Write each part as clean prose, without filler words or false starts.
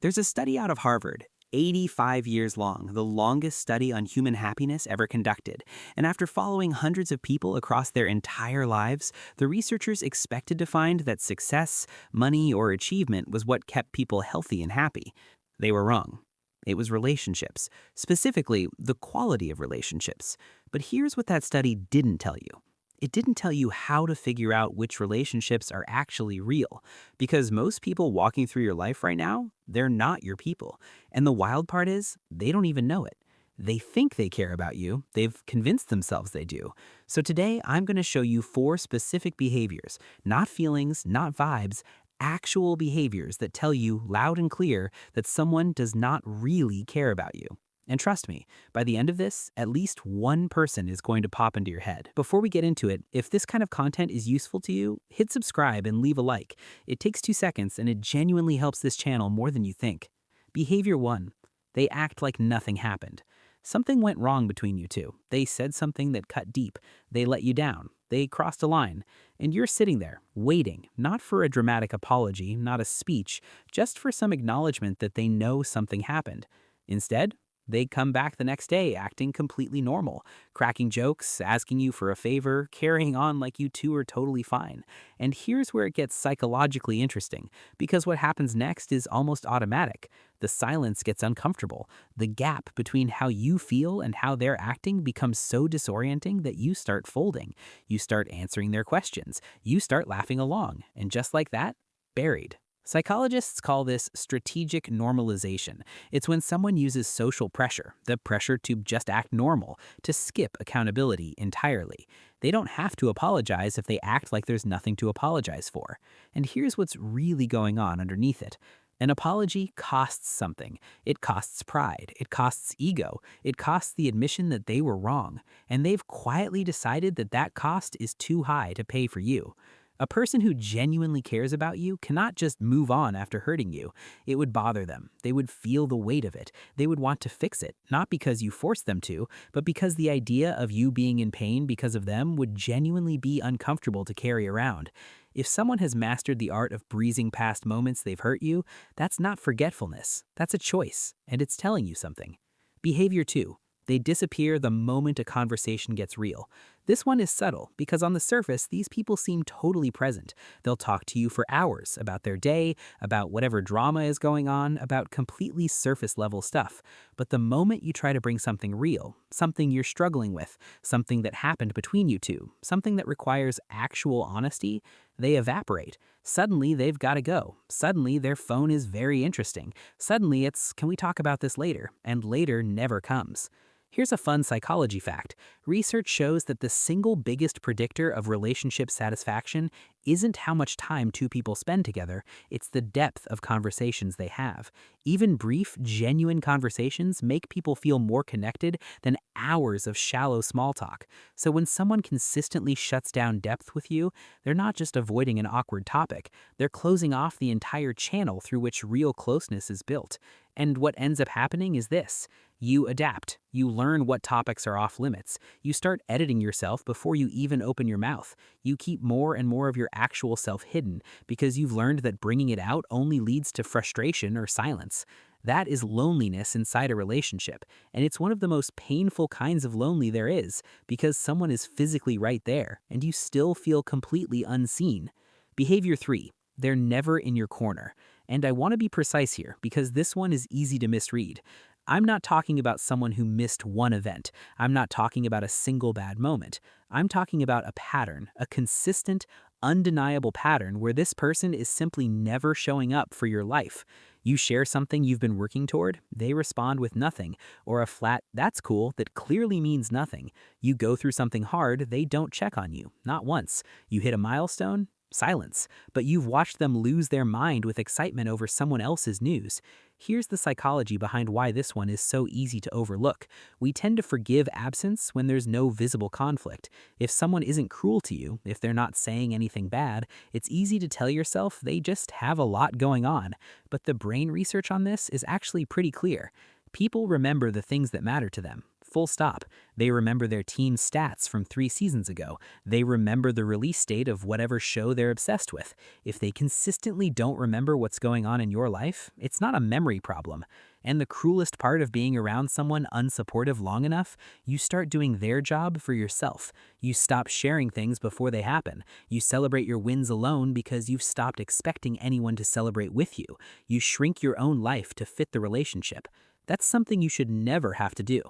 There's a study out of Harvard, 85 years long, the longest study on human happiness ever conducted. And after following hundreds of people across their entire lives, the researchers expected to find that success, money, or achievement was what kept people healthy and happy. They were wrong. It was relationships, specifically the quality of relationships. But here's what that study didn't tell you. It didn't tell you how to figure out which relationships are actually real, because most people walking through your life right now, they're not your people. And the wild part is, they don't even know it. They think they care about you. They've convinced themselves they do. So today, I'm going to show you 4 specific behaviors, not feelings, not vibes, actual behaviors that tell you loud and clear that someone does not really care about you. And trust me, by the end of this, at least one person is going to pop into your head. Before we get into it, if this kind of content is useful to you, hit subscribe and leave a like. It takes 2 seconds and it genuinely helps this channel more than you think. Behavior 1. They act like nothing happened. Something went wrong between you two. They said something that cut deep. They let you down. They crossed a line. And you're sitting there, waiting, not for a dramatic apology, not a speech, just for some acknowledgement that they know something happened. Instead, they come back the next day acting completely normal, cracking jokes, asking you for a favor, carrying on like you two are totally fine. And here's where it gets psychologically interesting, because what happens next is almost automatic. The silence gets uncomfortable. The gap between how you feel and how they're acting becomes so disorienting that you start folding. You start answering their questions. You start laughing along. And just like that, buried. Psychologists call this strategic normalization. It's when someone uses social pressure, the pressure to just act normal, to skip accountability entirely. They don't have to apologize if they act like there's nothing to apologize for. And here's what's really going on underneath it. An apology costs something. It costs pride. It costs ego. It costs the admission that they were wrong. And they've quietly decided that that cost is too high to pay for you. A person who genuinely cares about you cannot just move on after hurting you. It would bother them. They would feel the weight of it. They would want to fix it, not because you forced them to, but because the idea of you being in pain because of them would genuinely be uncomfortable to carry around. If someone has mastered the art of breezing past moments they've hurt you, that's not forgetfulness. That's a choice, and it's telling you something. Behavior 2. They disappear the moment a conversation gets real. This one is subtle because on the surface, these people seem totally present. They'll talk to you for hours about their day, about whatever drama is going on, about completely surface level stuff. But the moment you try to bring something real, something you're struggling with, something that happened between you two, something that requires actual honesty, they evaporate. Suddenly, they've got to go. Suddenly, their phone is very interesting. Suddenly, it's, can we talk about this later? And later never comes. Here's a fun psychology fact. Research shows that the single biggest predictor of relationship satisfaction isn't how much time two people spend together, it's the depth of conversations they have. Even brief, genuine conversations make people feel more connected than hours of shallow small talk. So when someone consistently shuts down depth with you, they're not just avoiding an awkward topic, they're closing off the entire channel through which real closeness is built. And what ends up happening is this. You adapt. You learn what topics are off limits. You start editing yourself before you even open your mouth. You keep more and more of your actual self hidden because you've learned that bringing it out only leads to frustration or silence. That is loneliness inside a relationship, and it's one of the most painful kinds of lonely there is because someone is physically right there and you still feel completely unseen. Behavior 3. They're never in your corner. And I want to be precise here because this one is easy to misread. I'm not talking about someone who missed one event. I'm not talking about a single bad moment. I'm talking about a pattern, a consistent, undeniable pattern where this person is simply never showing up for your life. You share something you've been working toward, they respond with nothing, or a flat, that's cool, that clearly means nothing. You go through something hard, they don't check on you, not once. You hit a milestone, silence, but you've watched them lose their mind with excitement over someone else's news. Here's the psychology behind why this one is so easy to overlook. We tend to forgive absence when there's no visible conflict. If someone isn't cruel to you, if they're not saying anything bad, it's easy to tell yourself they just have a lot going on. But the brain research on this is actually pretty clear. People remember the things that matter to them. Full stop. They remember their team's stats from 3 seasons ago. They remember the release date of whatever show they're obsessed with. If they consistently don't remember what's going on in your life, it's not a memory problem. And the cruelest part of being around someone unsupportive long enough, you start doing their job for yourself. You stop sharing things before they happen. You celebrate your wins alone because you've stopped expecting anyone to celebrate with you. You shrink your own life to fit the relationship. That's something you should never have to do.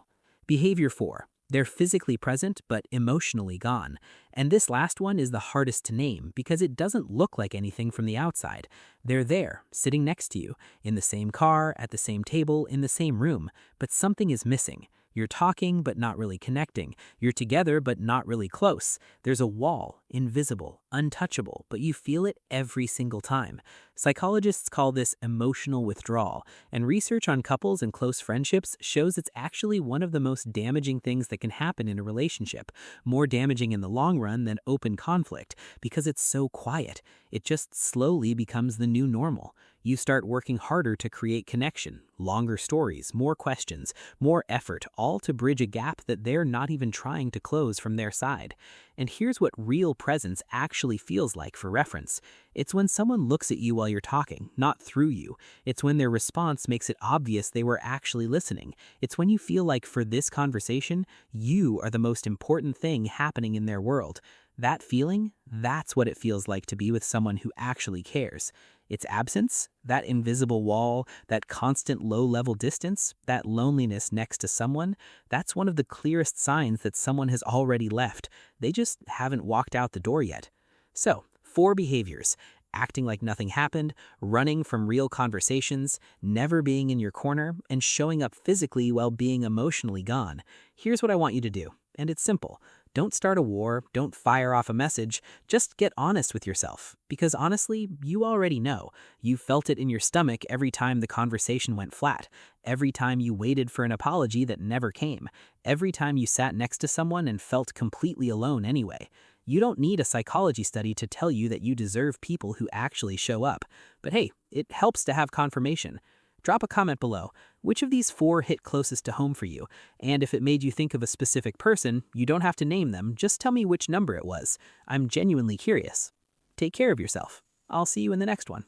Behavior 4. They're physically present but emotionally gone. And this last one is the hardest to name because it doesn't look like anything from the outside. They're there, sitting next to you, in the same car, at the same table, in the same room, but something is missing. You're talking but not really connecting. You're together but not really close. There's a wall, invisible, untouchable, but you feel it every single time. Psychologists call this emotional withdrawal, and research on couples and close friendships shows it's actually one of the most damaging things that can happen in a relationship, more damaging in the long run than open conflict, because it's so quiet. It just slowly becomes the new normal. You start working harder to create connection, longer stories, more questions, more effort, all to bridge a gap that they're not even trying to close from their side. And here's what real presence actually feels like for reference. It's when someone looks at you while you're talking, not through you. It's when their response makes it obvious they were actually listening. It's when you feel like for this conversation, you are the most important thing happening in their world. That feeling, that's what it feels like to be with someone who actually cares. Its absence, that invisible wall, that constant low-level distance, that loneliness next to someone, that's one of the clearest signs that someone has already left. They just haven't walked out the door yet. So, 4 behaviors: acting like nothing happened, running from real conversations, never being in your corner, and showing up physically while being emotionally gone. Here's what I want you to do, and it's simple. Don't start a war, don't fire off a message, just get honest with yourself. Because honestly, you already know. You felt it in your stomach every time the conversation went flat, every time you waited for an apology that never came, every time you sat next to someone and felt completely alone anyway. You don't need a psychology study to tell you that you deserve people who actually show up. But hey, it helps to have confirmation. Drop a comment below. Which of these 4 hit closest to home for you? And if it made you think of a specific person, you don't have to name them, just tell me which number it was. I'm genuinely curious. Take care of yourself. I'll see you in the next one.